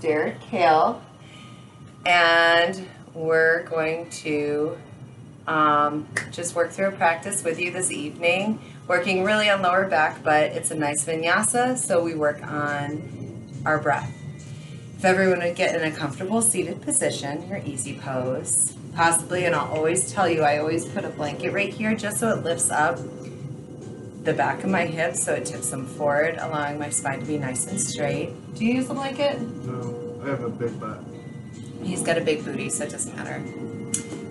stair kale, and we're going to just work through a practice with you this evening, working really on lower back, but it's a nice vinyasa, so we work on our breath. If everyone would get in a comfortable seated position, your easy pose, possibly, and I'll always tell you, I always put a blanket right here just so it lifts up the back of my hips so it tips them forward, allowing my spine to be nice and straight. Do you use a blanket? No, I have a big butt. He's got a big booty, so it doesn't matter.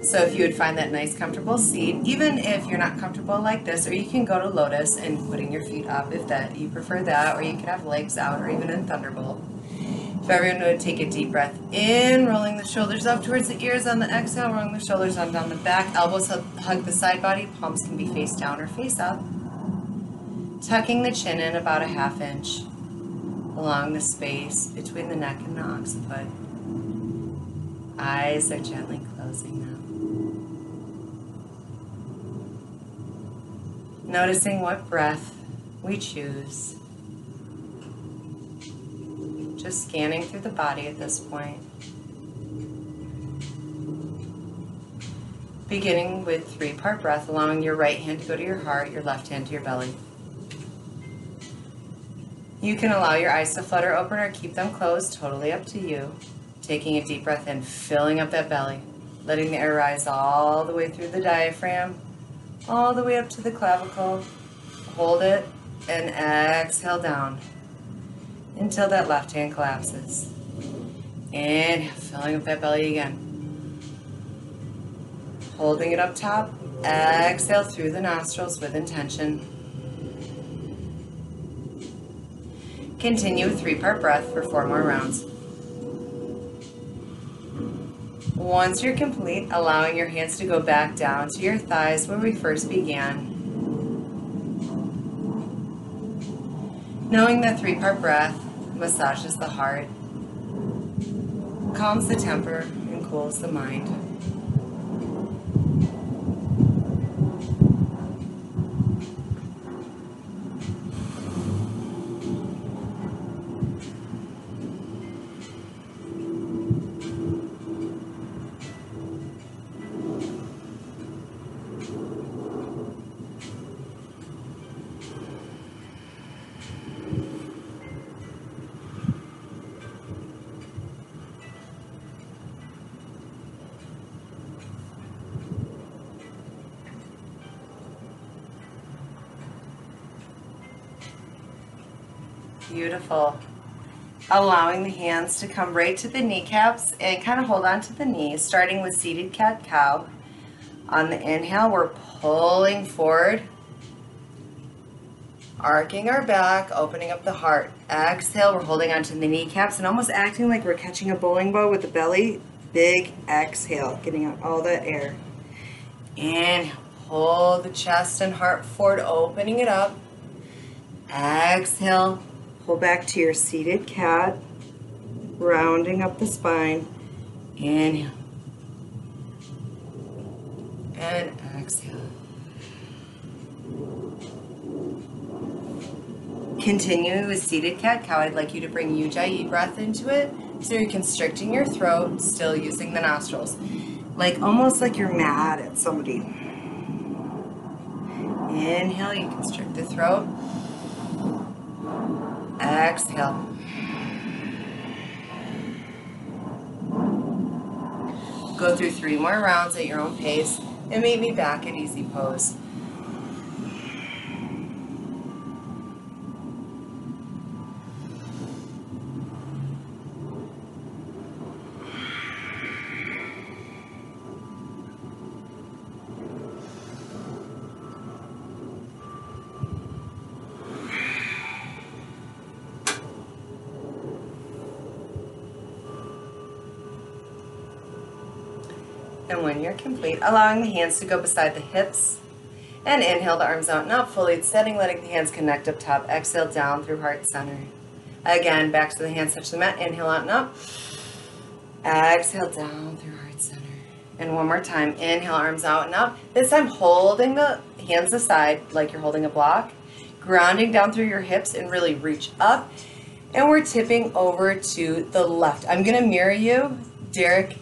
So if you would find that nice comfortable seat, even if you're not comfortable like this, or you can go to lotus and putting your feet up if that you prefer that, or you can have legs out, or even in thunderbolt. If everyone would take a deep breath in, rolling the shoulders up towards the ears on the exhale, rolling the shoulders on down the back, elbows hug the side body, palms can be face down or face up. Tucking the chin in about a ½ inch along the space between the neck and the occiput. Eyes are gently closing now. Noticing what breath we choose. Just scanning through the body at this point. Beginning with 3-part breath, allowing your right hand to go to your heart, your left hand to your belly. You can allow your eyes to flutter open or keep them closed, totally up to you. Taking a deep breath in, filling up that belly, letting the air rise all the way through the diaphragm, all the way up to the clavicle. Hold it and exhale down until that left hand collapses. Inhale, filling up that belly again. Holding it up top, exhale through the nostrils with intention. Continue with 3-part breath for 4 more rounds. Once you're complete, allowing your hands to go back down to your thighs where we first began. Knowing that 3-part breath massages the heart, calms the temper, and cools the mind. Beautiful. Allowing the hands to come right to the kneecaps and kind of hold on to the knees, starting with seated cat-cow. On the inhale, we're pulling forward, arcing our back, opening up the heart. Exhale, we're holding onto the kneecaps and almost acting like we're catching a bowling ball with the belly. Big exhale, getting out all that air. Inhale, pull the chest and heart forward, opening it up. Exhale, pull back to your seated cat, rounding up the spine. Inhale. And exhale. Continue with seated cat-cow. I'd like you to bring Ujjayi breath into it. So you're constricting your throat, still using the nostrils. Like almost like you're mad at somebody. Inhale, you constrict the throat. Exhale. Go through 3 more rounds at your own pace and meet me back at easy pose. And when you're complete, allowing the hands to go beside the hips. And inhale the arms out and up, fully extending, letting the hands connect up top. Exhale down through heart center. Again, back to the hands touch the mat. Inhale out and up. Exhale down through heart center. And one more time. Inhale, arms out and up. This time holding the hands aside like you're holding a block. Grounding down through your hips and really reach up. And we're tipping over to the left. I'm gonna mirror you. Derek,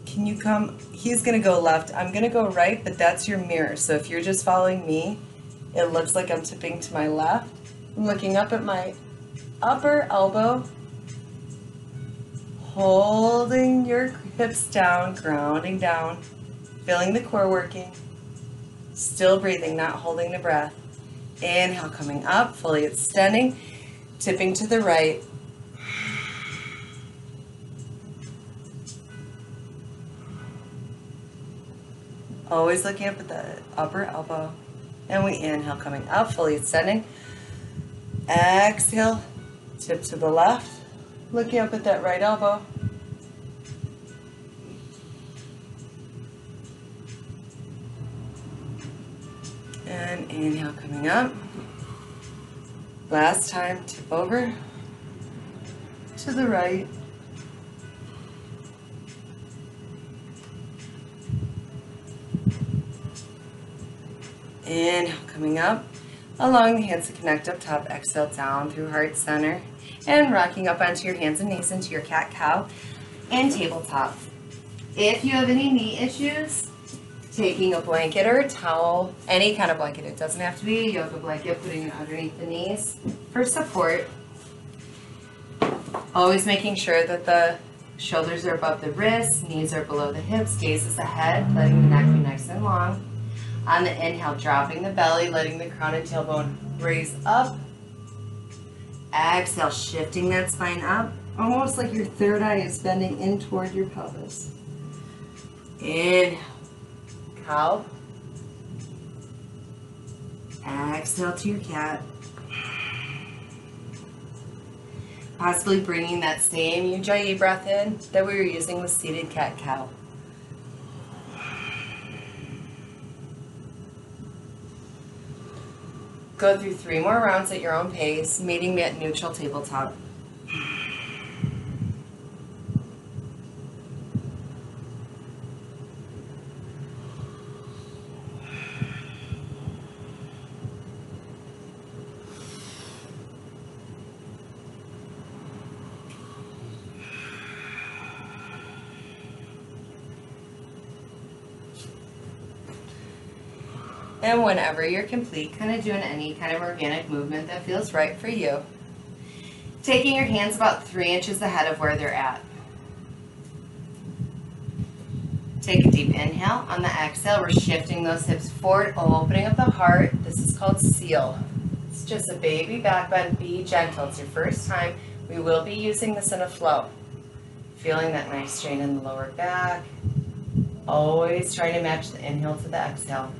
can you come? He's gonna go left. I'm gonna go right, but that's your mirror. So if you're just following me, it looks like I'm tipping to my left. I'm looking up at my upper elbow, holding your hips down, grounding down, feeling the core working, still breathing, not holding the breath. Inhale, coming up, fully extending, tipping to the right. Always looking up at the upper elbow. And we inhale, coming up, fully extending. Exhale, tip to the left, looking up at that right elbow. And inhale, coming up. Last time, tip over to the right. Inhale, coming up. Allowing the hands to connect up top. Exhale down through heart center. And rocking up onto your hands and knees into your cat-cow and tabletop. If you have any knee issues, taking a blanket or a towel, any kind of blanket, it doesn't have to be a yoga blanket, putting it underneath the knees for support. Always making sure that the shoulders are above the wrists, knees are below the hips, gaze is ahead, letting the neck be nice and long. On the inhale, dropping the belly, letting the crown and tailbone raise up. Exhale, shifting that spine up, almost like your third eye is bending in toward your pelvis. Inhale, cow. Exhale to your cat. Possibly bringing that same Ujjayi breath in that we were using with seated cat-cow. Go through 3 more rounds at your own pace, meeting me at neutral tabletop. And whenever you're complete, kind of doing any kind of organic movement that feels right for you. Taking your hands about 3 inches ahead of where they're at. Take a deep inhale. On the exhale, we're shifting those hips forward, opening up the heart. This is called seal. It's just a baby back bend. Be gentle. It's your first time. We will be using this in a flow. Feeling that nice strain in the lower back. Always trying to match the inhale to the exhale.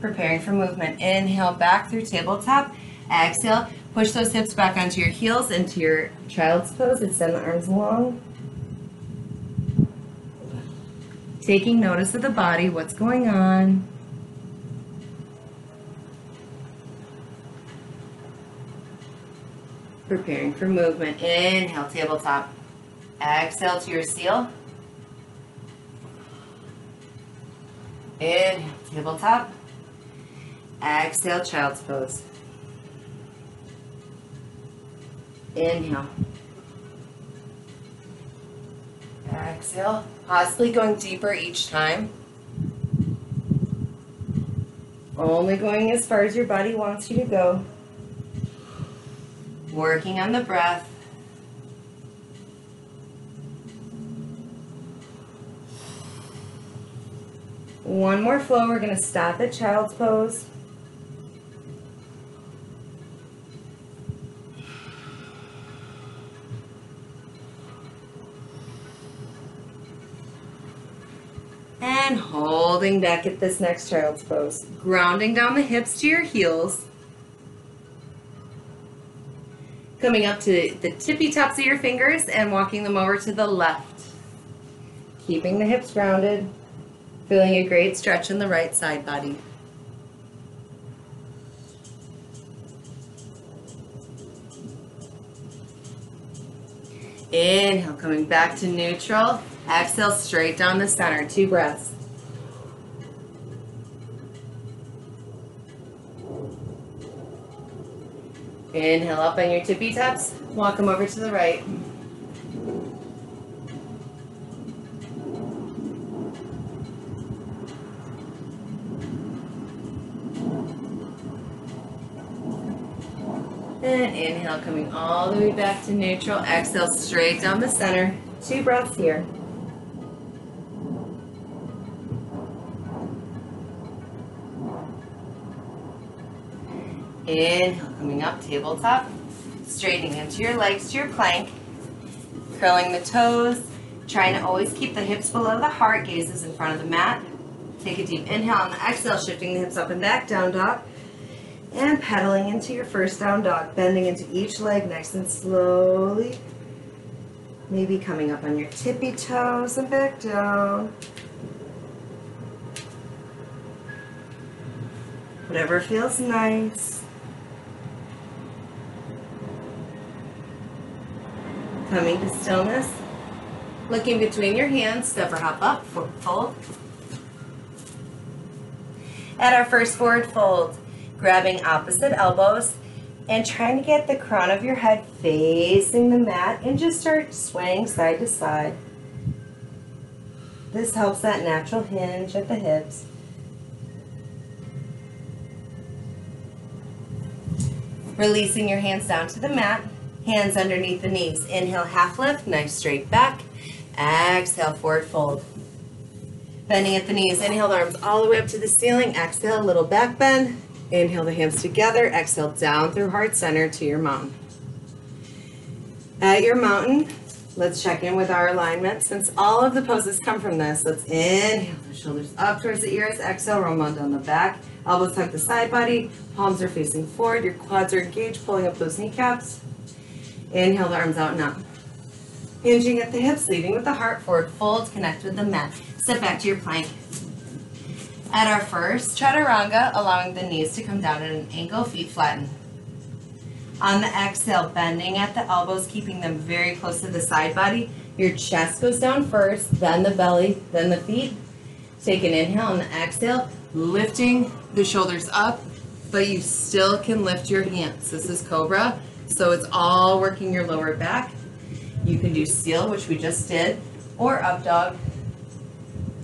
Preparing for movement. Inhale back through tabletop. Exhale, push those hips back onto your heels into your child's pose. Extend the arms long. Taking notice of the body, what's going on. Preparing for movement. Inhale, tabletop. Exhale to your seal. Inhale, tabletop. Exhale, child's pose. Inhale. Exhale. Possibly going deeper each time. Only going as far as your body wants you to go. Working on the breath. One more flow. We're going to stop at child's pose. And holding back at this next child's pose. Grounding down the hips to your heels. Coming up to the tippy tops of your fingers and walking them over to the left. Keeping the hips grounded. Feeling a great stretch in the right side body. Inhale, coming back to neutral. Exhale, straight down the center. 2 breaths. Inhale up on your tippy tops. Walk them over to the right. And inhale, coming all the way back to neutral. Exhale, straight down the center. 2 breaths here. Inhale, coming up, tabletop. Straightening into your legs to your plank. Curling the toes. Trying to always keep the hips below the heart. Gazes in front of the mat. Take a deep inhale on the exhale, shifting the hips up and back, down dog. And pedaling into your first down dog. Bending into each leg nice and slowly. Maybe coming up on your tippy toes and back down. Whatever feels nice. Coming to stillness. Looking between your hands, step or hop up, forward fold. At our first forward fold, grabbing opposite elbows and trying to get the crown of your head facing the mat and just start swaying side to side. This helps that natural hinge at the hips. Releasing your hands down to the mat, hands underneath the knees. Inhale, half lift, nice straight back. Exhale, forward fold. Bending at the knees, inhale the arms all the way up to the ceiling. Exhale, a little back bend. Inhale the hands together. Exhale down through heart center to your mountain. At your mountain, let's check in with our alignment. Since all of the poses come from this, let's inhale the shoulders up towards the ears. Exhale, roll on down the back. Elbows hug the side body. Palms are facing forward. Your quads are engaged, pulling up those kneecaps. Inhale the arms out and up. Hinging at the hips, leading with the heart. Forward fold, connect with the mat. Step back to your plank. At our first chaturanga, allowing the knees to come down at an angle, feet flatten. On the exhale, bending at the elbows, keeping them very close to the side body. Your chest goes down first, then the belly, then the feet. Take an inhale on the exhale, lifting the shoulders up, but you still can lift your hands. This is Cobra, so it's all working your lower back. You can do seal, which we just did, or up dog.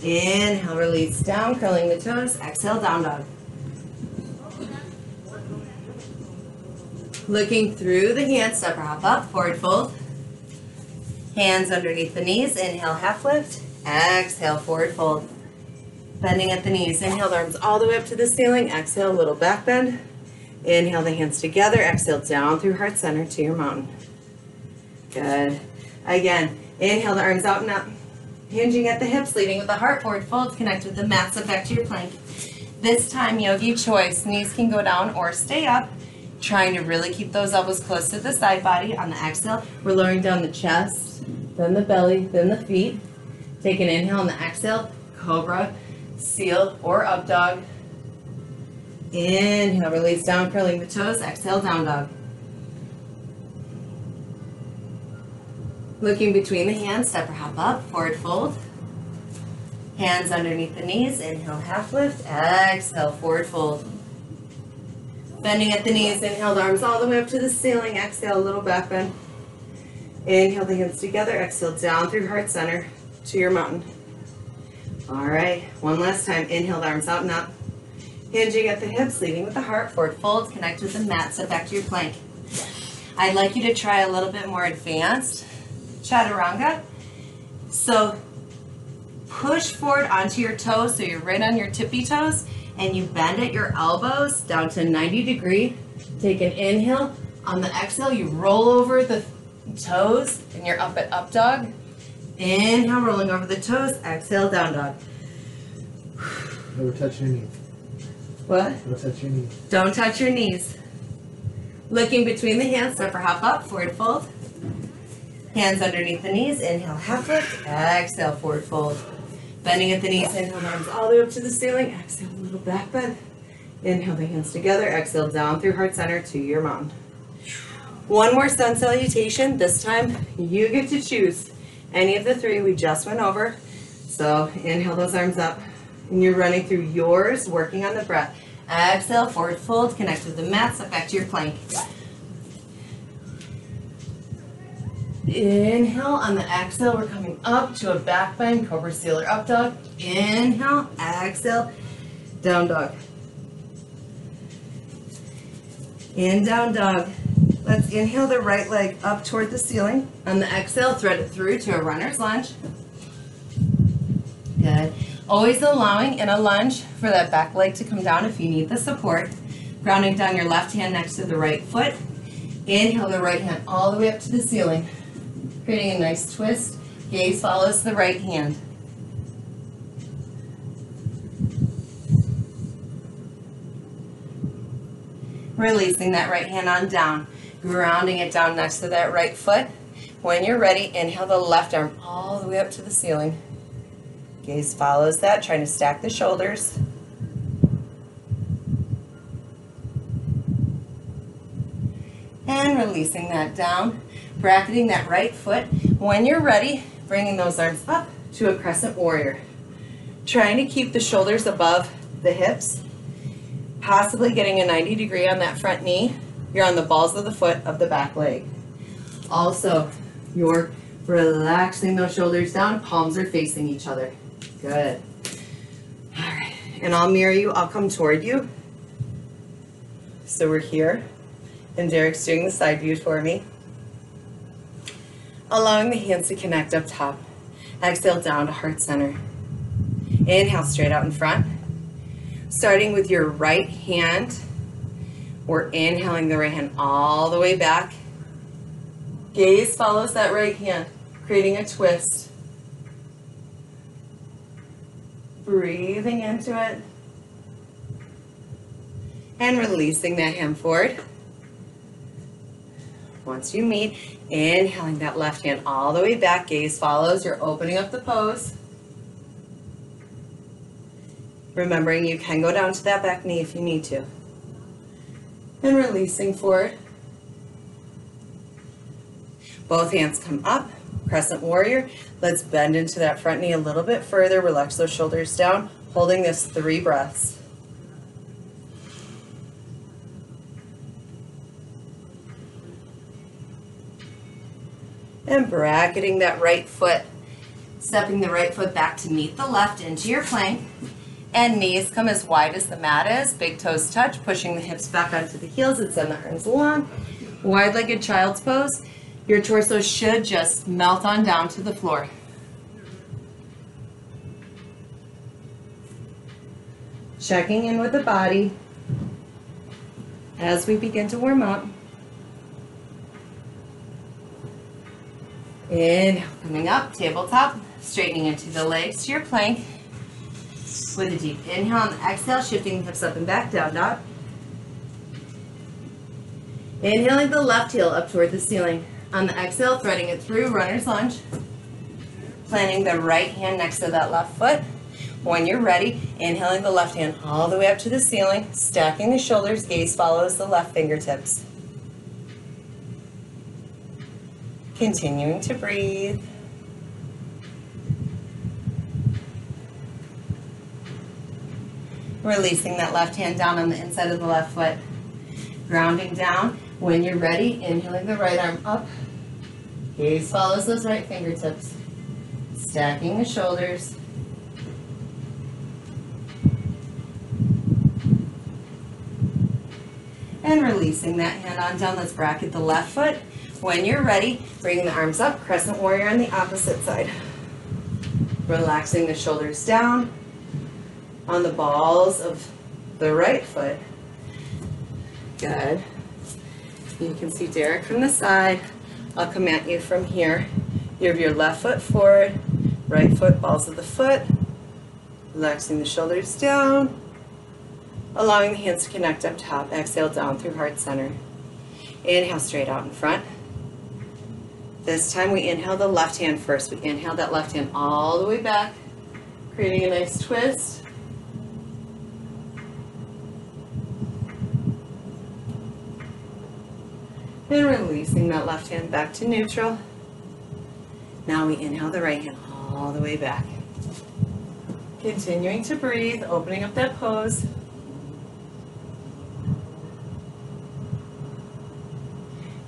Inhale, release down, curling the toes. Exhale, down dog. Looking through the hands, step or hop up, forward fold. Hands underneath the knees. Inhale, half lift. Exhale, forward fold. Bending at the knees. Inhale, the arms all the way up to the ceiling. Exhale, little back bend. Inhale the hands together. Exhale, down through heart center to your mountain. Good. Again, inhale the arms out and up. Hinging at the hips, leading with the heart, forward fold, connect with the mat, step back to your plank. This time, yogi choice, knees can go down or stay up, trying to really keep those elbows close to the side body. On the exhale, we're lowering down the chest, then the belly, then the feet. Take an inhale on the exhale, cobra, seal, or up dog. Inhale, release down, curling the toes, exhale, down dog. Looking between the hands, step or hop up, forward fold. Hands underneath the knees, inhale, half lift, exhale, forward fold. Bending at the knees, inhale the arms all the way up to the ceiling, exhale, a little back bend. Inhale the hands together, exhale down through heart center to your mountain. All right, one last time, inhale the arms out and up. Hinging at the hips, leading with the heart, forward fold, connect with the mat, step back to your plank. I'd like you to try a little bit more advanced chaturanga. So push forward onto your toes, so you're right on your tippy toes, and you bend at your elbows down to 90 degree. Take an inhale. On the exhale, you roll over the toes, and you're up at up dog. Inhale, rolling over the toes. Exhale, down dog. Never touch your knees. What? Don't touch your knees. Don't touch your knees. Looking between the hands, step or hop up, forward fold. Hands underneath the knees, inhale, half lift, exhale, forward fold. Bending at the knees, inhale, arms all the way up to the ceiling, exhale, a little back bend. Inhale the hands together, exhale down through heart center to your mountain. One more sun salutation. This time, you get to choose any of the three we just went over. So inhale those arms up, and you're running through yours, working on the breath. Exhale, forward fold, connect with the mat, step back to your plank. Inhale, on the exhale, we're coming up to a back bend, Cobra Stealer Up Dog. Inhale, exhale, down dog. In down dog. Let's inhale the right leg up toward the ceiling. On the exhale, thread it through to a runner's lunge. Good. Always allowing in a lunge for that back leg to come down if you need the support. Grounding down your left hand next to the right foot. Inhale the right hand all the way up to the ceiling. Creating a nice twist. Gaze follows the right hand. Releasing that right hand on down. Grounding it down next to that right foot. When you're ready, inhale the left arm all the way up to the ceiling. Gaze follows that, trying to stack the shoulders. And releasing that down. Bracketing that right foot. When you're ready, bringing those arms up to a crescent warrior. Trying to keep the shoulders above the hips. Possibly getting a 90 degree on that front knee. You're on the balls of the foot of the back leg. Also, you're relaxing those shoulders down. Palms are facing each other. Good. All right. And I'll mirror you. I'll come toward you. So we're here. And Derek's doing the side view for me. Allowing the hands to connect up top. Exhale down to heart center. Inhale straight out in front. Starting with your right hand, we're inhaling the right hand all the way back. Gaze follows that right hand, creating a twist. Breathing into it. And releasing that hand forward. Once you meet, inhaling that left hand all the way back, gaze follows, you're opening up the pose. Remembering you can go down to that back knee if you need to. And releasing forward. Both hands come up, crescent warrior. Let's bend into that front knee a little bit further, relax those shoulders down, holding this 3 breaths. And bracketing that right foot, stepping the right foot back to meet the left into your plank. And knees come as wide as the mat is. Big toes touch, pushing the hips back onto the heels and send the arms along. Wide-legged child's pose. Your torso should just melt on down to the floor. Checking in with the body as we begin to warm up. Inhale, coming up, tabletop, straightening into the legs to your plank. With a deep inhale on the exhale, shifting the hips up and back, down dog. Inhaling the left heel up toward the ceiling. On the exhale, threading it through, runner's lunge. Planting the right hand next to that left foot. When you're ready, inhaling the left hand all the way up to the ceiling, stacking the shoulders, gaze follows the left fingertips. Continuing to breathe. Releasing that left hand down on the inside of the left foot. Grounding down. When you're ready, inhaling the right arm up. Gaze follows those right fingertips. Stacking the shoulders. And releasing that hand on down. Let's bracket the left foot. When you're ready, bring the arms up, crescent warrior on the opposite side. Relaxing the shoulders down on the balls of the right foot. Good. You can see Derek from the side. I'll come at you from here. You have your left foot forward, right foot, balls of the foot. Relaxing the shoulders down. Allowing the hands to connect up top. Exhale down through heart center. Inhale straight out in front. This time we inhale the left hand first. We inhale that left hand all the way back, creating a nice twist. And releasing that left hand back to neutral. Now we inhale the right hand all the way back. Continuing to breathe, opening up that pose.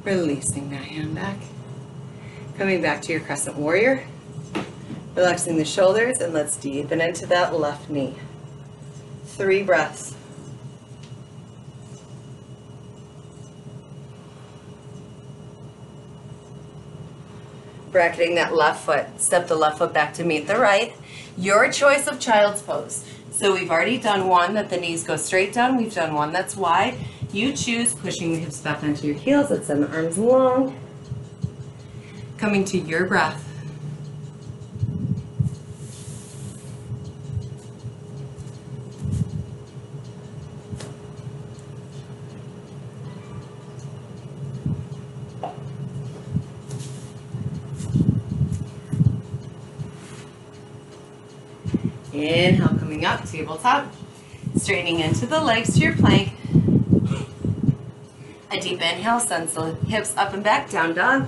Releasing that hand back. Coming back to your crescent warrior. Relaxing the shoulders, and let's deepen into that left knee. 3 breaths. Bracketing that left foot. Step the left foot back to meet the right. Your choice of child's pose. So we've already done one that the knees go straight down. We've done one that's wide. You choose pushing the hips back onto your heels. Let's send the arms long. Coming to your breath. Inhale, coming up, tabletop. Straightening into the legs to your plank. A deep inhale, sends the hips up and back, down dog.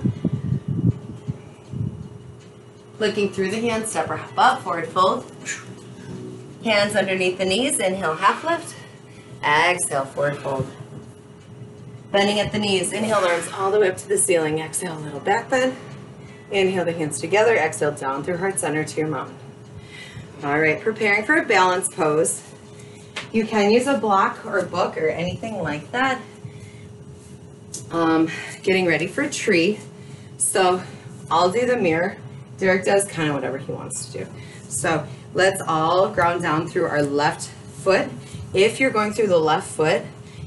Looking through the hands, step or hop up, forward fold. Hands underneath the knees, inhale, half lift. Exhale, forward fold. Bending at the knees, inhale the arms all the way up to the ceiling. Exhale, a little back bend. Inhale the hands together, exhale down through heart center to your mountain. All right, preparing for a balance pose. You can use a block or a book or anything like that. Getting ready for a tree. So I'll do the mirror. Derek does kind of whatever he wants to do. So let's all ground down through our left foot. If you're going through the left foot,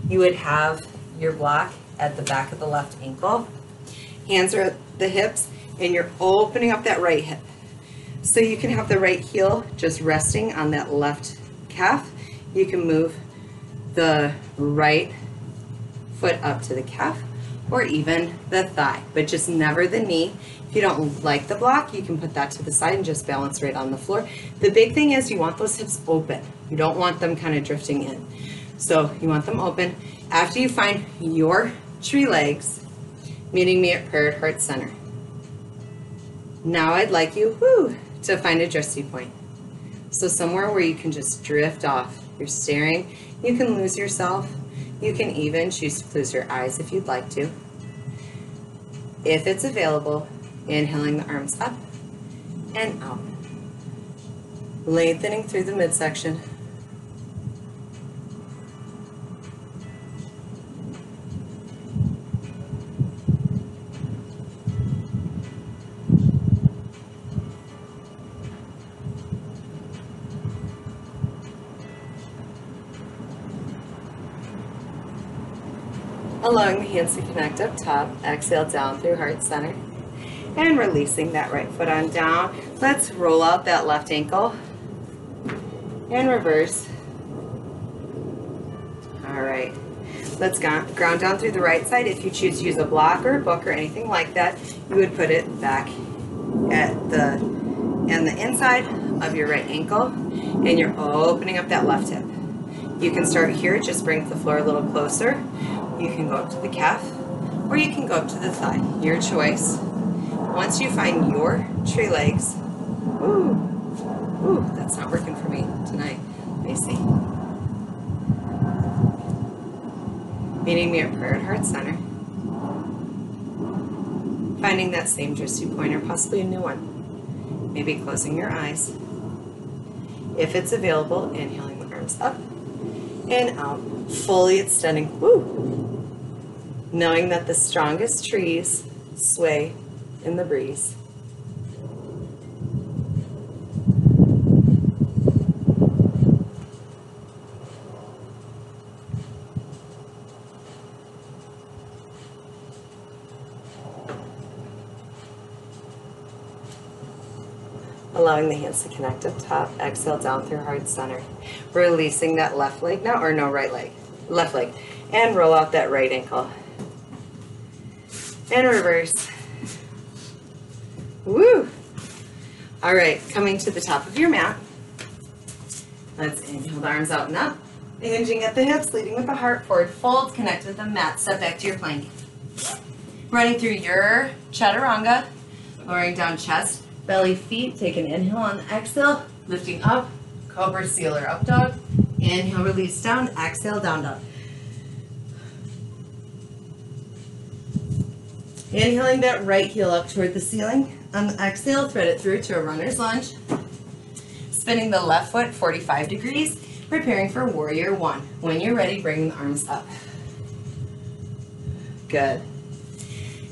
you would have your block at the back of the left ankle. Hands are at the hips, and you're opening up that right hip. So you can have the right heel just resting on that left calf. You can move the right foot up to the calf or even the thigh, but just never the knee. If you don't like the block, you can put that to the side and just balance right on the floor. The big thing is you want those hips open. You don't want them kind of drifting in. So you want them open. After you find your tree legs, meeting me at prayer at heart center. Now I'd like you, to find a drifty point. So somewhere where you can just drift off. You're staring. You can lose yourself. You can even choose to close your eyes if you'd like to. If it's available, inhaling the arms up and out. Lengthening through the midsection. Allowing the hands to connect up top. Exhale down through heart center. And releasing that right foot on down. Let's roll out that left ankle. And reverse. All right. Let's ground down through the right side. If you choose to use a block or a book or anything like that, you would put it back at the inside of your right ankle. And you're opening up that left hip. You can start here. Just bring the floor a little closer. You can go up to the calf, or you can go up to the thigh, your choice. Once you find your tree legs, that's not working for me tonight. Let me see. Meeting me at prayer at heart center. Finding that same drifty point or possibly a new one. Maybe closing your eyes. If it's available, inhaling the arms up and out, fully extending. Knowing that the strongest trees sway in the breeze. Allowing the hands to connect up top. Exhale down through heart center. Releasing that left leg now, or no, right leg. Left leg. And roll out that right ankle. And reverse. Woo! All right, coming to the top of your mat. Let's inhale the arms out and up. Hinging at the hips, leading with the heart, forward fold, connect with the mat, step back to your plank. Running through your chaturanga, lowering down chest, belly, feet, take an inhale on the exhale, lifting up, cobra, seal or up dog. Inhale, release down, exhale, down dog. Inhaling that right heel up toward the ceiling. On the exhale, thread it through to a runner's lunge. Spinning the left foot 45 degrees, preparing for warrior one. When you're ready, bring the arms up. Good.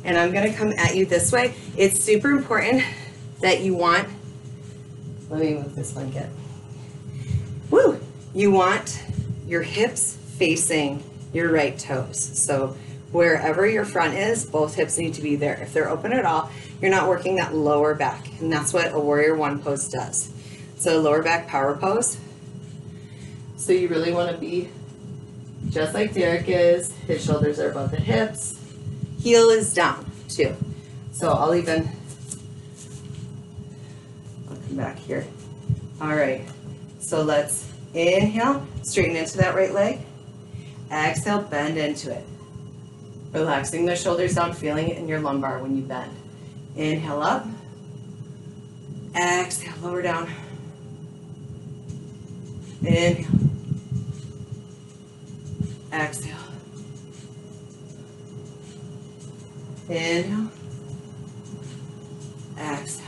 And I'm gonna come at you this way. It's super important that you want, let me move this blanket. Woo! You want your hips facing your right toes. So wherever your front is, both hips need to be there. If they're open at all, you're not working that lower back. And that's what a warrior one pose does. So lower back power pose. So you really want to be just like Derek is. His shoulders are above the hips. Heel is down too. So I'll come back here. All right. So let's inhale, straighten into that right leg. Exhale, bend into it. Relaxing the shoulders down, feeling it in your lumbar when you bend. Inhale up. Exhale, lower down. Inhale. Exhale. Inhale. Exhale.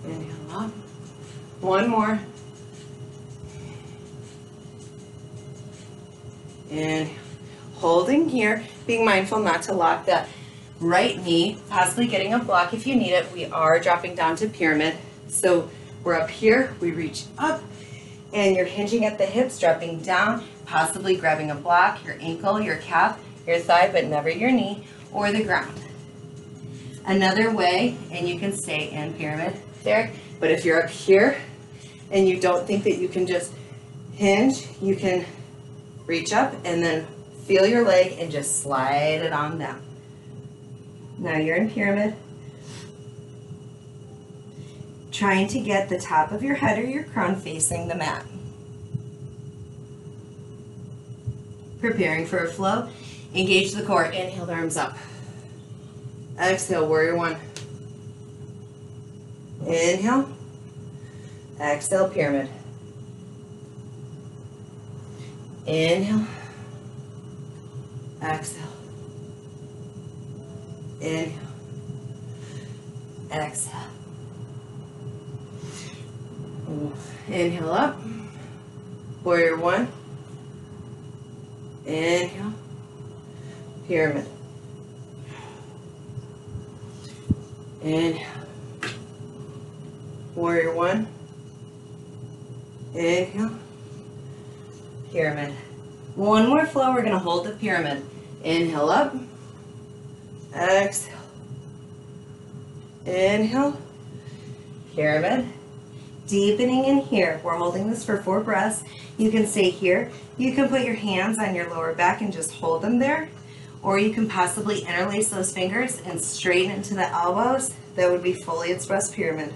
Inhale up. One more. Inhale. Holding here, being mindful not to lock that right knee, possibly getting a block if you need it. We are dropping down to pyramid. So we're up here, we reach up, and you're hinging at the hips, dropping down, possibly grabbing a block, your ankle, your calf, your thigh, but never your knee or the ground. Another way, and you can stay in pyramid there, but if you're up here and you don't think that you can just hinge, you can reach up and then feel your leg and just slide it on down. Now you're in pyramid. Trying to get the top of your head or your crown facing the mat. Preparing for a flow. Engage the core. Inhale the arms up. Exhale, warrior one. Inhale. Exhale, pyramid. Inhale. Exhale. Inhale. Exhale. Inhale up. Warrior one. Inhale. Pyramid. Inhale. Warrior one. Inhale. Pyramid. One more flow. We're going to hold the pyramid. Inhale up. Exhale. Inhale. Pyramid. Deepening in here. We're holding this for 4 breaths. You can stay here. You can put your hands on your lower back and just hold them there. Or you can possibly interlace those fingers and straighten into the elbows. That would be fully expressed pyramid.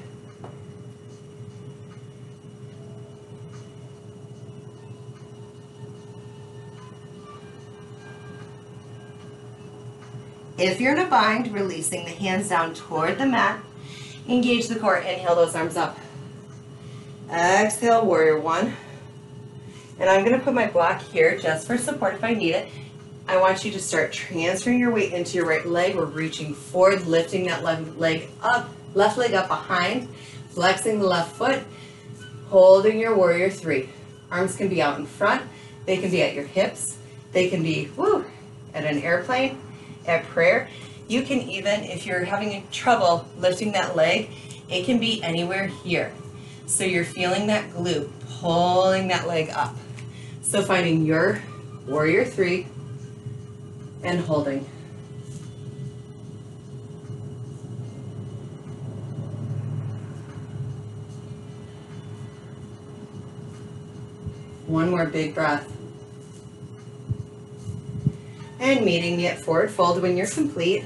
If you're in a bind, releasing the hands down toward the mat. Engage the core. Inhale those arms up. Exhale, warrior one. And I'm going to put my block here just for support if I need it. I want you to start transferring your weight into your right leg. We're reaching forward, lifting that left leg up behind, flexing the left foot, holding your warrior three. Arms can be out in front. They can be at your hips. They can be, at an airplane, at prayer. You can even, if you're having trouble lifting that leg, it can be anywhere here. So you're feeling that glute, pulling that leg up. So finding your warrior three and holding. One more big breath. And meeting it forward fold when you're complete.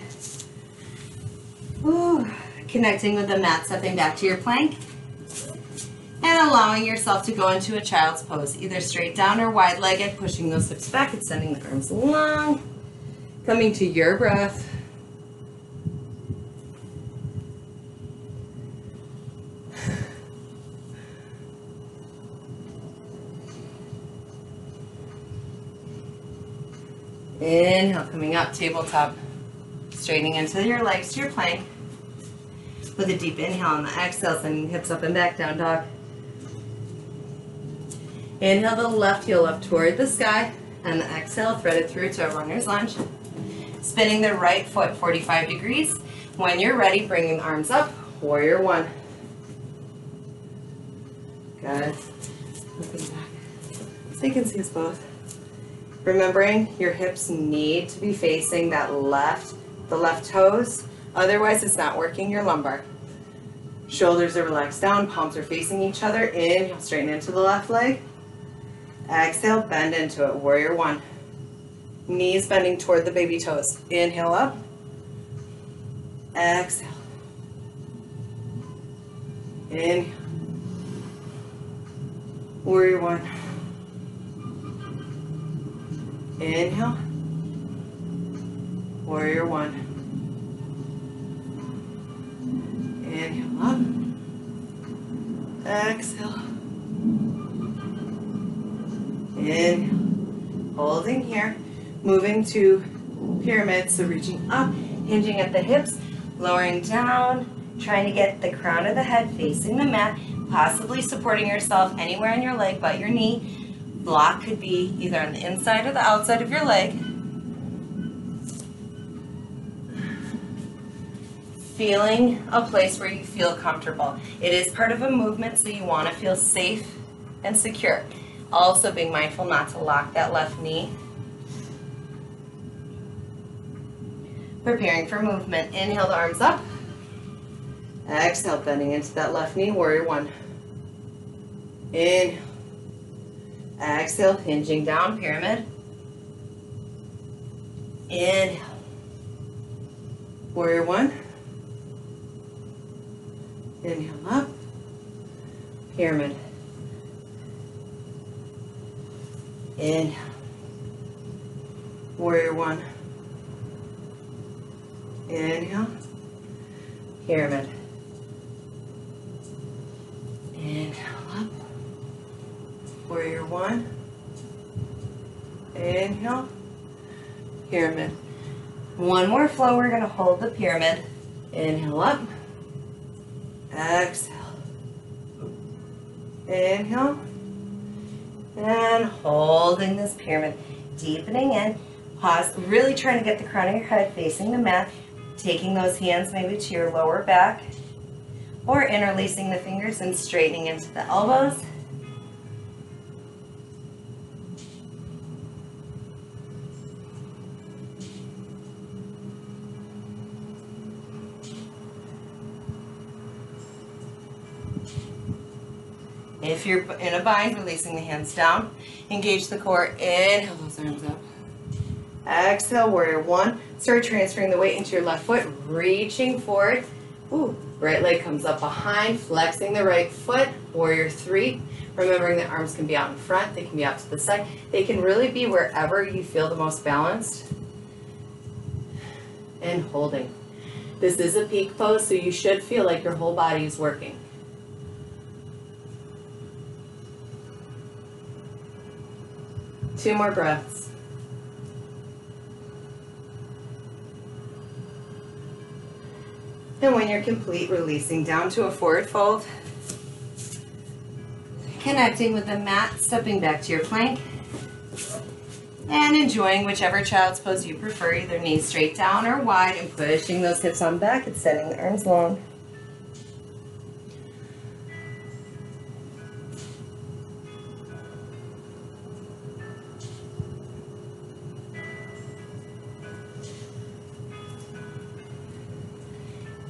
Ooh. Connecting with the mat, stepping back to your plank. And allowing yourself to go into a child's pose, either straight down or wide-legged, pushing those hips back, extending the arms long, coming to your breath. Inhale, coming coming up, tabletop, straightening into your legs to your plank. With a deep inhale on the exhale, sending hips up and back, down dog. Inhale the left heel up toward the sky, and the exhale, thread it through to a runner's lunge. Spinning the right foot 45 degrees. When you're ready, bringing the arms up, warrior one. Good. Looking back. So you can see us both. Remembering your hips need to be facing the left toes. Otherwise, it's not working your lumbar. Shoulders are relaxed down, palms are facing each other. Inhale, straighten into the left leg. Exhale, bend into it, warrior one. Knees bending toward the baby toes. Inhale up. Exhale. Inhale. Warrior one. Inhale. Warrior one. Inhale up. Exhale. Inhale. Holding here. Moving to pyramid, so reaching up, hinging at the hips, lowering down, trying to get the crown of the head facing the mat, possibly supporting yourself anywhere on your leg but your knee. Block could be either on the inside or the outside of your leg. Feeling a place where you feel comfortable. It is part of a movement, so you want to feel safe and secure. Also being mindful not to lock that left knee. Preparing for movement. Inhale the arms up. Exhale, bending into that left knee, warrior one. Inhale. Exhale, hinging down, pyramid. Inhale. Warrior one. Inhale up. Pyramid. Inhale. Warrior one. Inhale. Pyramid. Inhale up. Warrior one. Inhale. Pyramid. One more flow. We're going to hold the pyramid. Inhale up. Exhale. Inhale. And holding this pyramid. Deepening in. Pause. Really trying to get the crown of your head facing the mat. Taking those hands maybe to your lower back. Or interlacing the fingers and straightening into the elbows. If you're in a bind, releasing the hands down. Engage the core. Inhale those arms up. Exhale, warrior one. Start transferring the weight into your left foot, reaching forward. Ooh, right leg comes up behind, flexing the right foot. Warrior three. Remembering that arms can be out in front, they can be out to the side. They can really be wherever you feel the most balanced. And holding. This is a peak pose, so you should feel like your whole body is working. Two more breaths. And when you're complete, releasing down to a forward fold. Connecting with the mat, stepping back to your plank. And enjoying whichever child's pose you prefer, either knees straight down or wide, and pushing those hips on back, extending the arms long.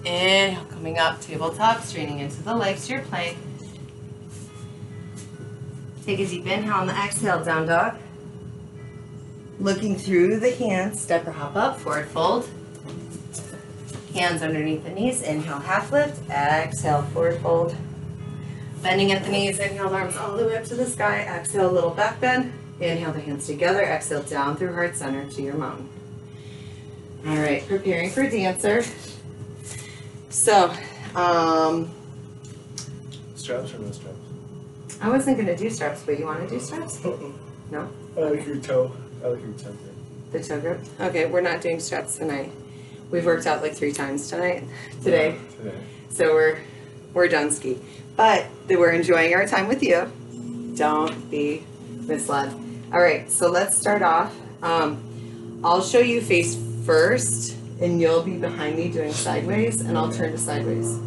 Inhale, coming up, tabletop, straightening into the legs to your plank. Take a deep inhale on the exhale, down dog. Looking through the hands, step or hop up, forward fold. Hands underneath the knees, inhale, half lift, exhale, forward fold. Bending at the knees, inhale, the arms all the way up to the sky, exhale, a little back bend. Inhale the hands together, exhale down through heart center to your mountain. All right, preparing for dancer. So, straps or no straps? I wasn't going to do straps, but you want to do straps? No? I like your toe. I like your toe. The toe grip? Okay, we're not doing straps tonight. We've worked out like 3 times today. So we're done ski. But we're enjoying our time with you. Don't be misled. All right, so let's start off. I'll show you face first, and you'll be behind me doing sideways, and I'll turn to sideways.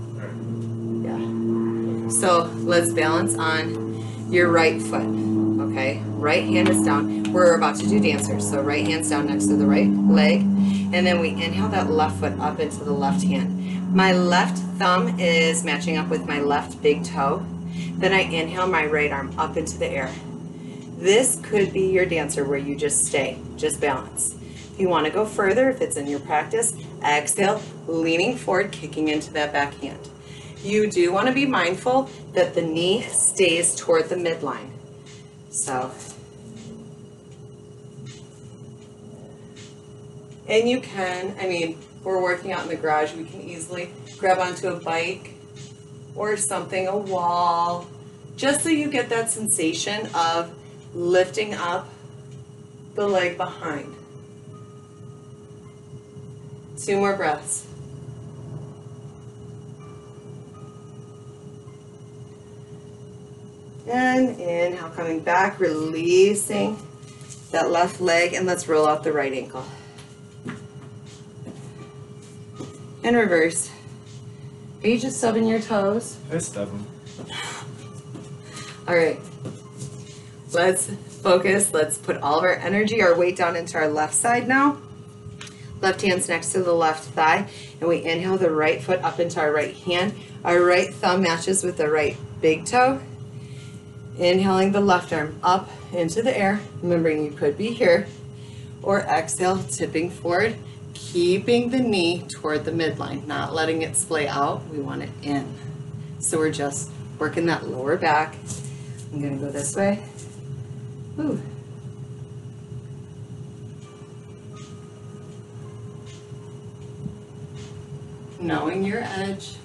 Yeah. So let's balance on your right foot. Okay, right hand is down. We're about to do dancers, so right hand's down next to the right leg, and then we inhale that left foot up into the left hand. My left thumb is matching up with my left big toe. Then I inhale my right arm up into the air. This could be your dancer where you just stay, just balance. If you want to go further, if it's in your practice, exhale, leaning forward, kicking into that back hand. You do want to be mindful that the knee stays toward the midline. So, and you can, we're working out in the garage, we can easily grab onto a bike or something, a wall, just so you get that sensation of lifting up the leg behind. 2 more breaths. And inhale, coming back, releasing that left leg, and let's roll out the right ankle. And reverse. Are you just stubbing your toes? I stub them. All right. Let's focus. Let's put all of our energy, our weight down into our left side now. Left hand's next to the left thigh, and we inhale the right foot up into our right hand. Our right thumb matches with the right big toe. Inhaling the left arm up into the air, remembering you could be here, or exhale, tipping forward, keeping the knee toward the midline, not letting it splay out. We want it in. So we're just working that lower back. I'm gonna go this way. Ooh. Knowing your edge.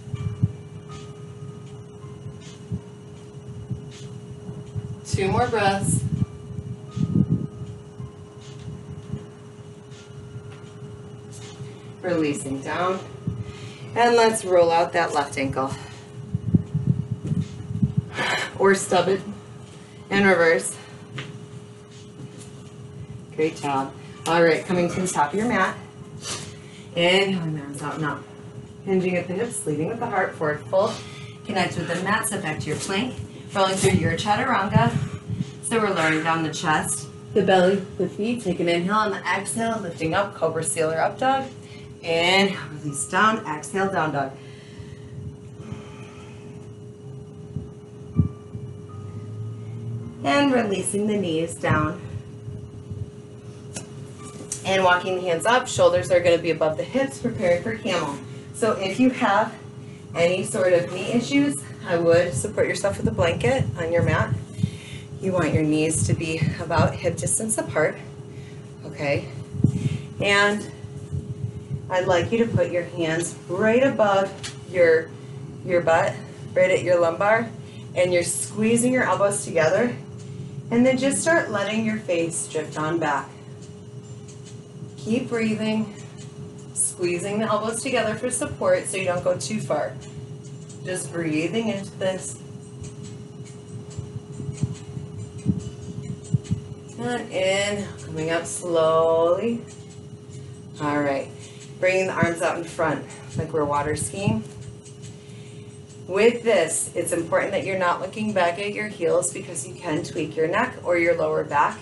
Two more breaths. Releasing down. And let's roll out that left ankle. Or stub it and reverse. Great job. All right, coming to the top of your mat. Inhaling the arms out and up. Hinging at the hips, leading with the heart, forward fold. Connect with the mat, step back to your plank. Rolling through your chaturanga. So we're lowering down the chest, the belly, the feet. Take an inhale on the exhale, lifting up, cobra, seal, or up dog. Inhale, release down, exhale, down dog. And releasing the knees down. And walking the hands up, shoulders are going to be above the hips, preparing for camel. So if you have any sort of knee issues, I would support yourself with a blanket on your mat. You want your knees to be about hip distance apart, okay? And I'd like you to put your hands right above your butt, right at your lumbar, and you're squeezing your elbows together, and then just start letting your face drift on back. Keep breathing, squeezing the elbows together for support so you don't go too far. Just breathing into this. And in, coming up slowly. All right, bringing the arms out in front like we're water skiing. With this, it's important that you're not looking back at your heels because you can tweak your neck or your lower back.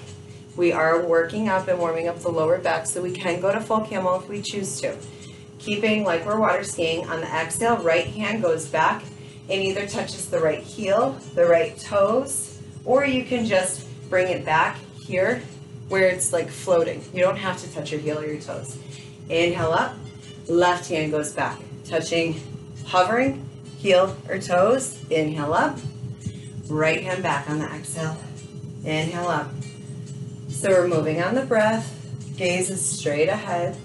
We are working up and warming up the lower back so we can go to full camel if we choose to. Keeping like we're water skiing, on the exhale, right hand goes back and either touches the right heel, the right toes, or you can just bring it back here where it's like floating. You don't have to touch your heel or your toes. Inhale up, left hand goes back, touching, hovering, heel or toes. Inhale up, right hand back on the exhale. Inhale up. So we're moving on the breath, gaze is straight ahead.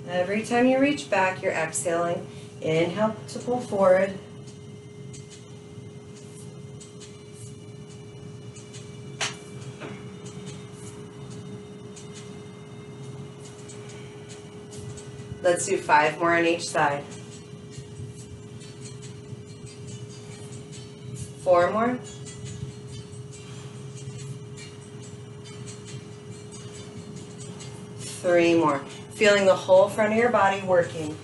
Every time you reach back, you're exhaling. Inhale to pull forward. Let's do 5 more on each side. 4 more. 3 more. Feeling the whole front of your body working.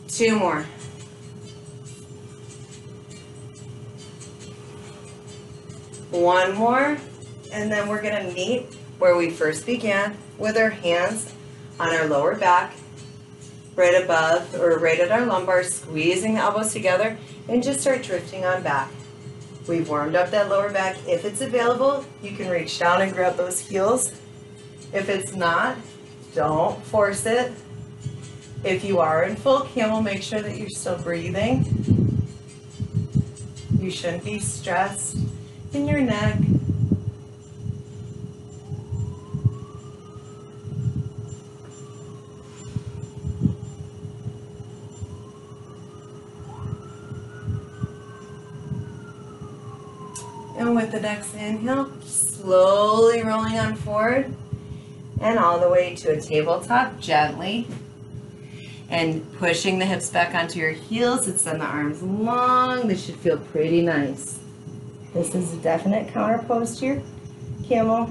2 more. 1 more, and then we're going to meet where we first began, with our hands on our lower back, right above or right at our lumbar, squeezing the elbows together, and just start drifting on back. We've warmed up that lower back. If it's available, you can reach down and grab those heels. If it's not, don't force it. If you are in full camel, make sure that you're still breathing. You shouldn't be stressed in your neck. And with the next inhale, slowly rolling on forward and all the way to a tabletop gently. And pushing the hips back onto your heels, and send the arms long. This should feel pretty nice. This is a definite counter pose to your camel.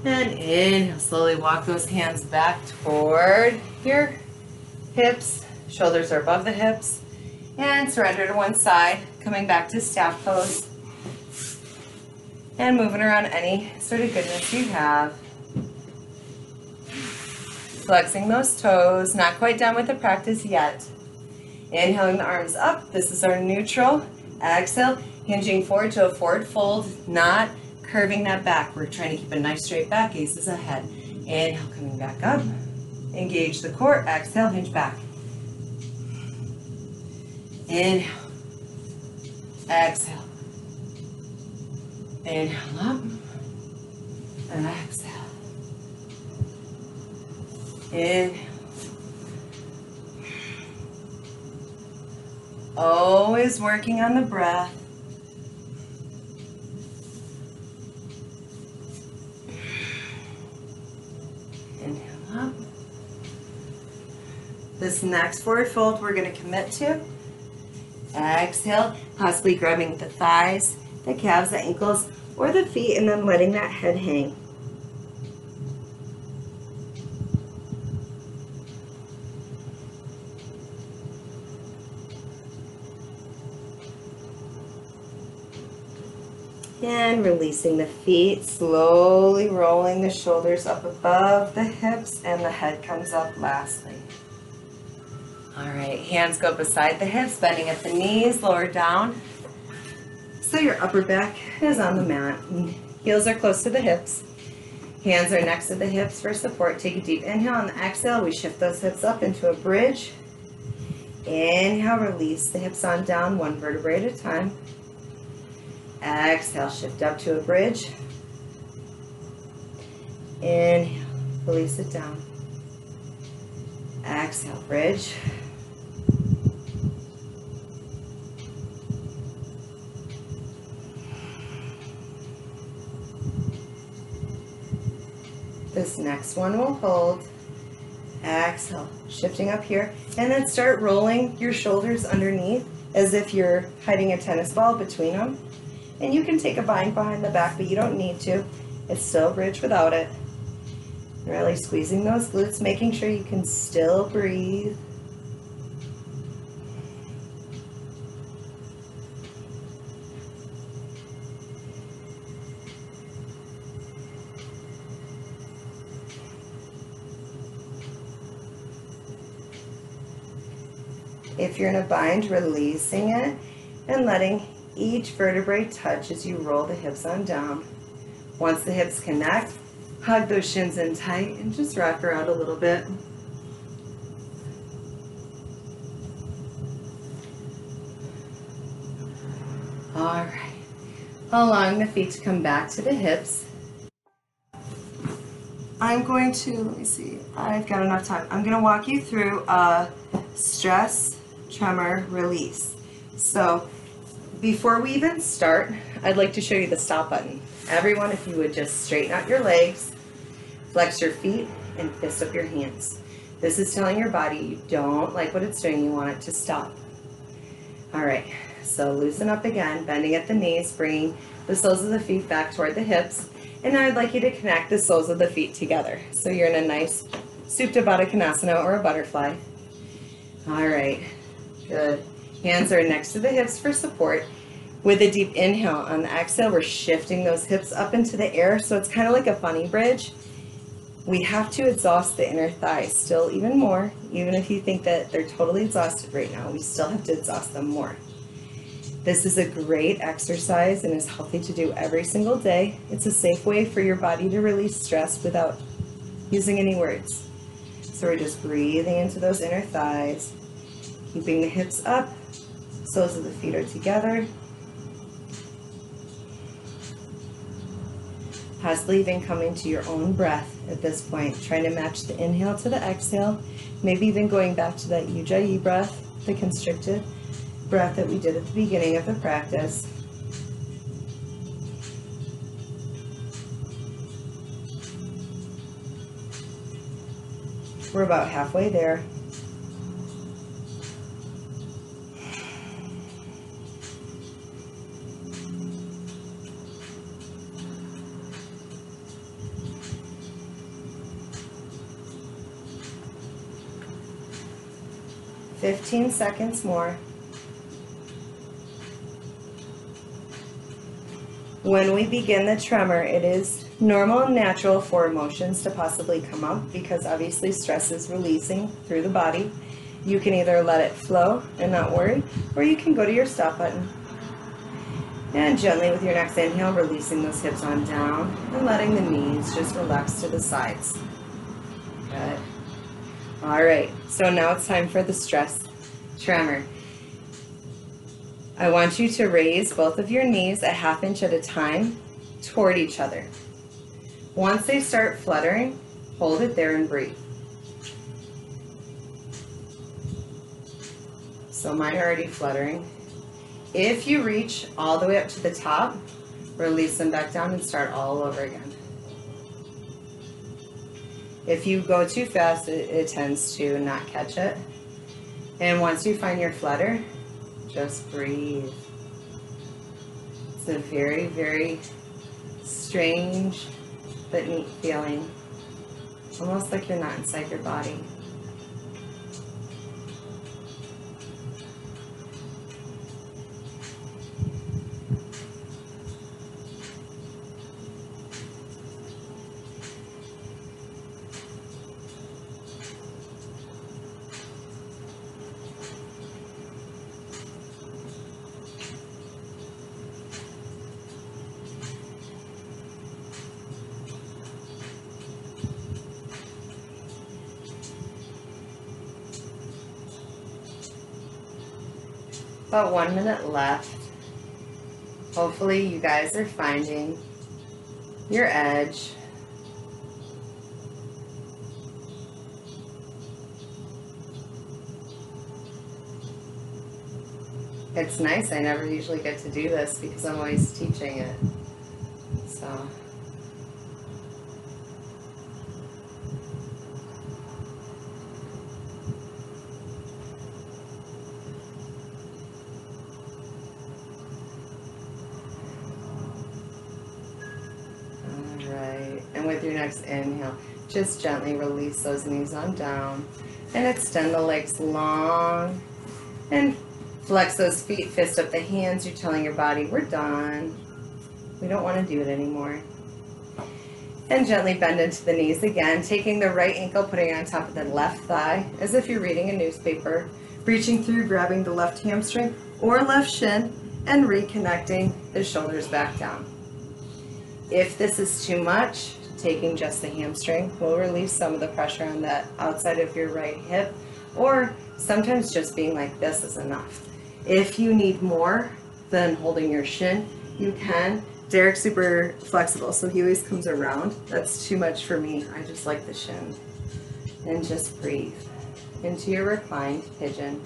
And inhale, slowly walk those hands back toward your hips. Shoulders are above the hips. And surrender to one side, coming back to staff pose. And moving around any sort of goodness you have. Flexing those toes, not quite done with the practice yet. Inhaling the arms up, this is our neutral. Exhale, hinging forward to a forward fold, not curving that back. We're trying to keep a nice straight back, gaze ahead. Inhale, coming back up. Engage the core, exhale, hinge back. Inhale, exhale. Inhale up, and exhale. Inhale. Always working on the breath. Inhale up. This next forward fold we're going to commit to. Exhale, possibly grabbing the thighs, the calves, the ankles, or the feet, and then letting that head hang. And releasing the feet, slowly rolling the shoulders up above the hips, and the head comes up lastly. All right, hands go beside the hips, bending at the knees, lower down. So your upper back is on the mat. And heels are close to the hips. Hands are next to the hips for support. Take a deep inhale. On the exhale, we shift those hips up into a bridge. Inhale, release the hips on down, one vertebrae at a time. Exhale, shift up to a bridge. Inhale, release it down. Exhale, bridge. This next one will hold. Exhale, shifting up here, and then start rolling your shoulders underneath as if you're hiding a tennis ball between them. And you can take a bind behind the back, but you don't need to. It's still a bridge without it. Really squeezing those glutes, making sure you can still breathe. If you're in a bind, releasing it and letting each vertebrae touch as you roll the hips on down. Once the hips connect, hug those shins in tight and just rock around a little bit. All right, allowing the feet to come back to the hips. I'm going to, let me see, I've got enough time. I'm going to walk you through a stress, tremor, release. So before we even start, I'd like to show you the stop button. Everyone, if you would just straighten out your legs, flex your feet, and fist up your hands. This is telling your body you don't like what it's doing, you want it to stop. All right, so loosen up again, bending at the knees, bringing the soles of the feet back toward the hips. And now I'd like you to connect the soles of the feet together. So you're in a nice Supta Baddha Konasana or a butterfly. All right, good. Hands are next to the hips for support. With a deep inhale, on the exhale, we're shifting those hips up into the air. So it's kind of like a funny bridge. We have to exhaust the inner thighs still even more. Even if you think that they're totally exhausted right now, we still have to exhaust them more. This is a great exercise and is healthy to do every single day. It's a safe way for your body to release stress without using any words. So we're just breathing into those inner thighs, keeping the hips up, soles of the feet are together. Possibly even coming to your own breath at this point, trying to match the inhale to the exhale, maybe even going back to that Ujjayi breath, the constricted breath that we did at the beginning of the practice. We're about halfway there. "15 seconds more." When we begin the tremor, it is normal and natural for emotions to possibly come up because obviously stress is releasing through the body. You can either let it flow and not worry, or you can go to your stop button. And gently with your next inhale, releasing those hips on down and letting the knees just relax to the sides. Good. All right, so now it's time for the stress tremor. I want you to raise both of your knees a ½ inch at a time toward each other. Once they start fluttering, hold it there and breathe. So mine are already fluttering. If you reach all the way up to the top, release them back down and start all over again. If you go too fast, it tends to not catch it. And once you find your flutter, just breathe. It's a very, very strange but neat feeling. Almost like you're not inside your body. About 1 minute left. Hopefully you guys are finding your edge. It's nice, I never usually get to do this because I'm always teaching it. So. And with your next inhale, just gently release those knees on down and extend the legs long and flex those feet, fist up the hands. You're telling your body, we're done. We don't want to do it anymore. And gently bend into the knees again, taking the right ankle, putting it on top of the left thigh as if you're reading a newspaper, reaching through, grabbing the left hamstring or left shin and reconnecting the shoulders back down. If this is too much, taking just the hamstring will release some of the pressure on that outside of your right hip, or sometimes just being like this is enough. If you need more than holding your shin, you can Derek's super flexible, so he always comes around. That's too much for me. I just like the shin. And just breathe into your reclined pigeon.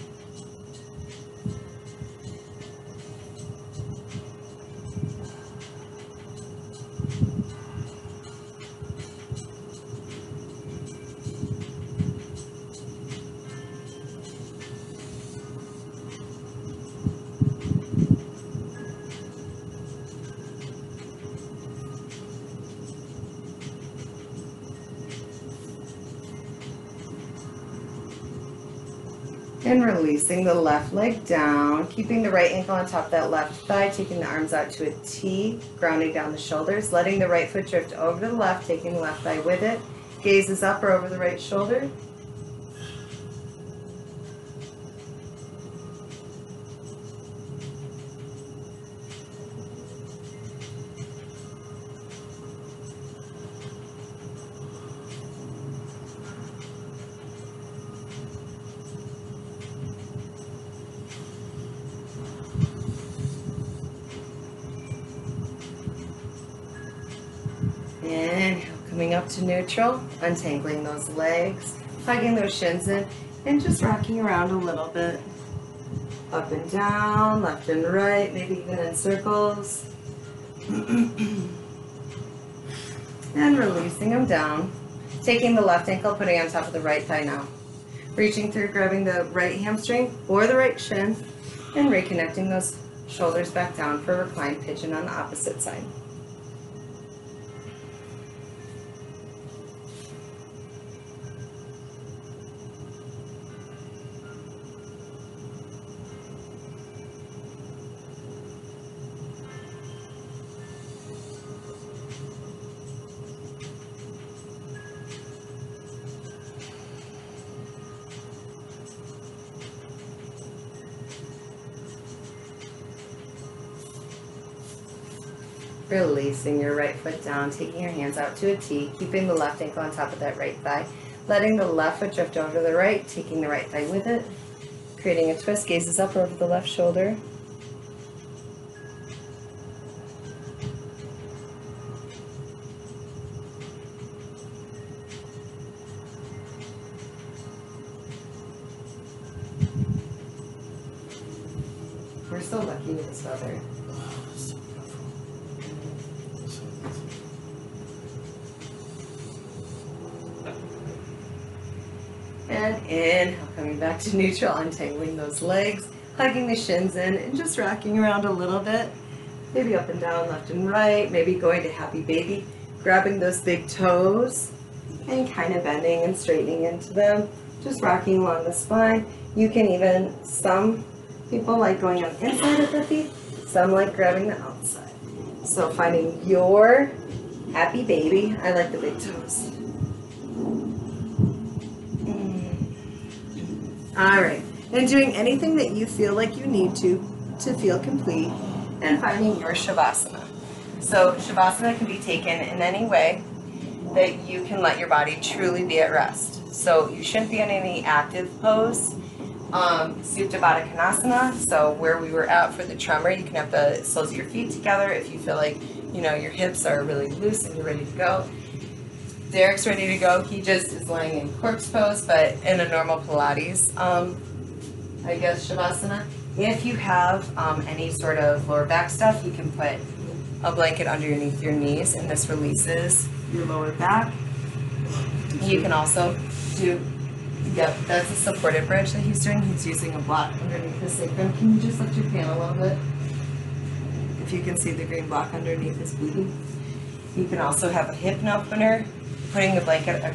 And releasing the left leg down, keeping the right ankle on top of that left thigh, taking the arms out to a T, grounding down the shoulders, letting the right foot drift over to the left, taking the left thigh with it. Gaze is up or over the right shoulder. Inhale, coming up to neutral, untangling those legs, hugging those shins in, and just rocking around a little bit. Up and down, left and right, maybe even in circles. And releasing them down. Taking the left ankle, putting it on top of the right thigh now. Reaching through, grabbing the right hamstring or the right shin, and reconnecting those shoulders back down for reclined pigeon on the opposite side. Releasing your right foot down, taking your hands out to a T, keeping the left ankle on top of that right thigh, letting the left foot drift over to the right, taking the right thigh with it, creating a twist, gazes up over the left shoulder. We're so lucky with this weather. And inhale, coming back to neutral, untangling those legs, hugging the shins in, and just rocking around a little bit. Maybe up and down, left and right, maybe going to happy baby, grabbing those big toes, and kind of bending and straightening into them, just rocking along the spine. You can even, some people like going on the inside of the feet, some like grabbing the outside. So finding your happy baby. I like the big toes. All right, and doing anything that you feel like you need to feel complete, and finding your Shavasana. So Shavasana can be taken in any way that you can let your body truly be at rest. So you shouldn't be in any active pose. Supta Baddha Konasana, so where we were at for the tremor, you can have the soles of your feet together if you feel like, you know, your hips are really loose and you're ready to go. Derek's ready to go. He just is laying in corpse pose, but in a normal Pilates, I guess, Shavasana. If you have any sort of lower back stuff, you can put a blanket underneath your knees, and this releases your lower back. You can also do, yep, that's a supported bridge that he's doing. He's using a block underneath his sacrum. Can you just lift your pan a little bit? If you can see the green block underneath his booty. You can also have a hip opener, putting the blanket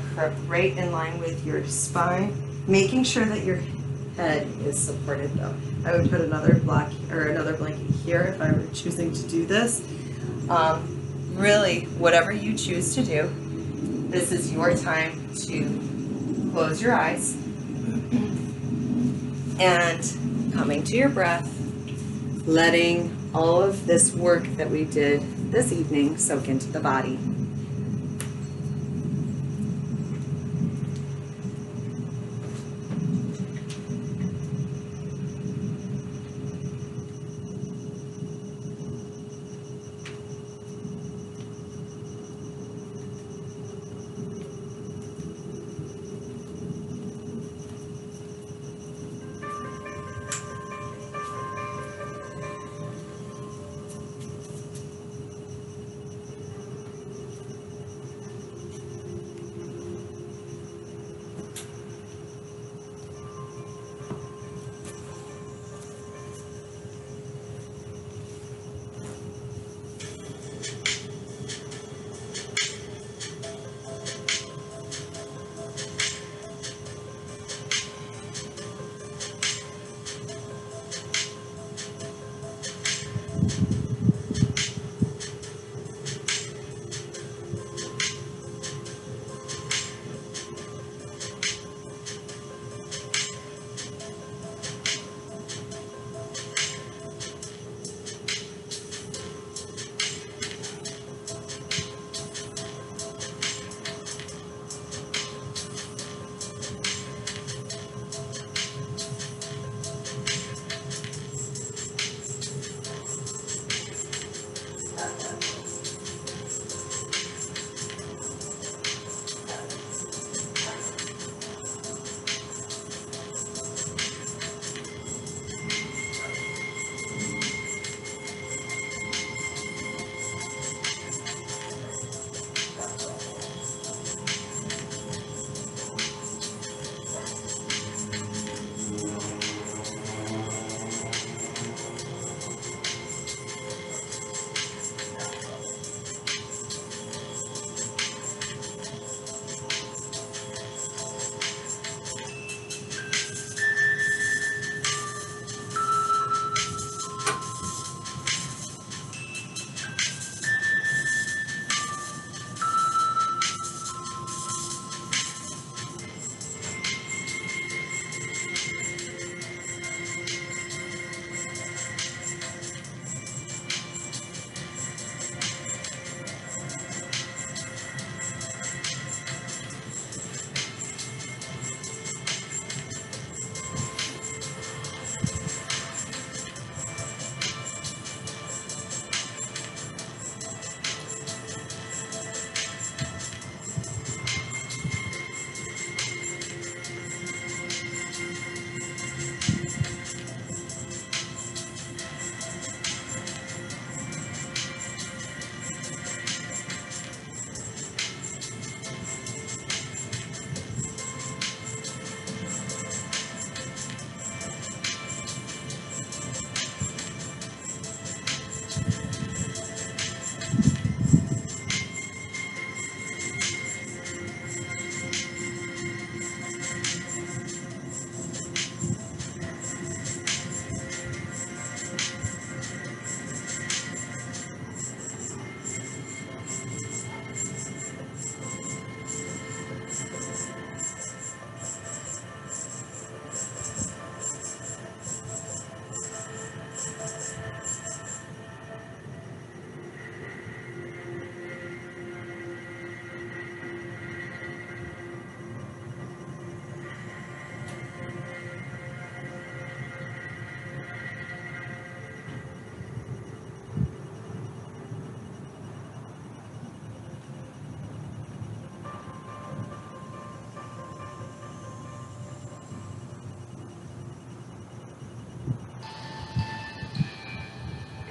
right in line with your spine, making sure that your head is supported though. I would put another block or another blanket here if I were choosing to do this. Really, whatever you choose to do, this is your time to close your eyes and coming to your breath, letting all of this work that we did this evening soak into the body.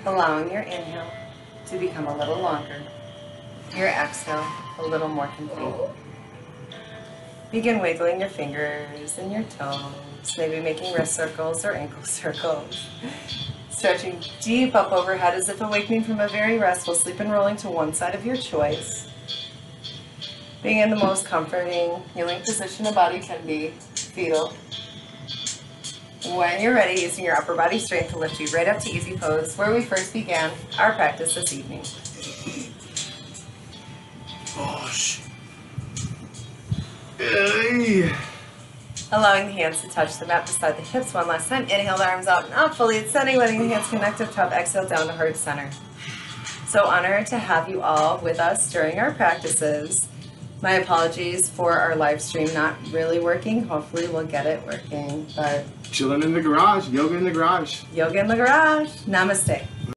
allowing your inhale to become a little longer, your exhale a little more complete. Begin wiggling your fingers and your toes, maybe making wrist circles or ankle circles. Stretching deep up overhead as if awakening from a very restful sleep and rolling to one side of your choice. Being in the most comforting, healing position a body can be, fetal. When you're ready, using your upper body strength to lift you right up to easy pose, where we first began our practice this evening. Oh, shit. Hey. Allowing the hands to touch the mat beside the hips one last time. Inhale the arms out and up, fully extending, letting the hands connect up top. Exhale down to heart center. So honored to have you all with us during our practices. My apologies for our live stream not really working. Hopefully we'll get it working. But Chilling in the garage, yoga in the garage. yoga in the garage. Namaste.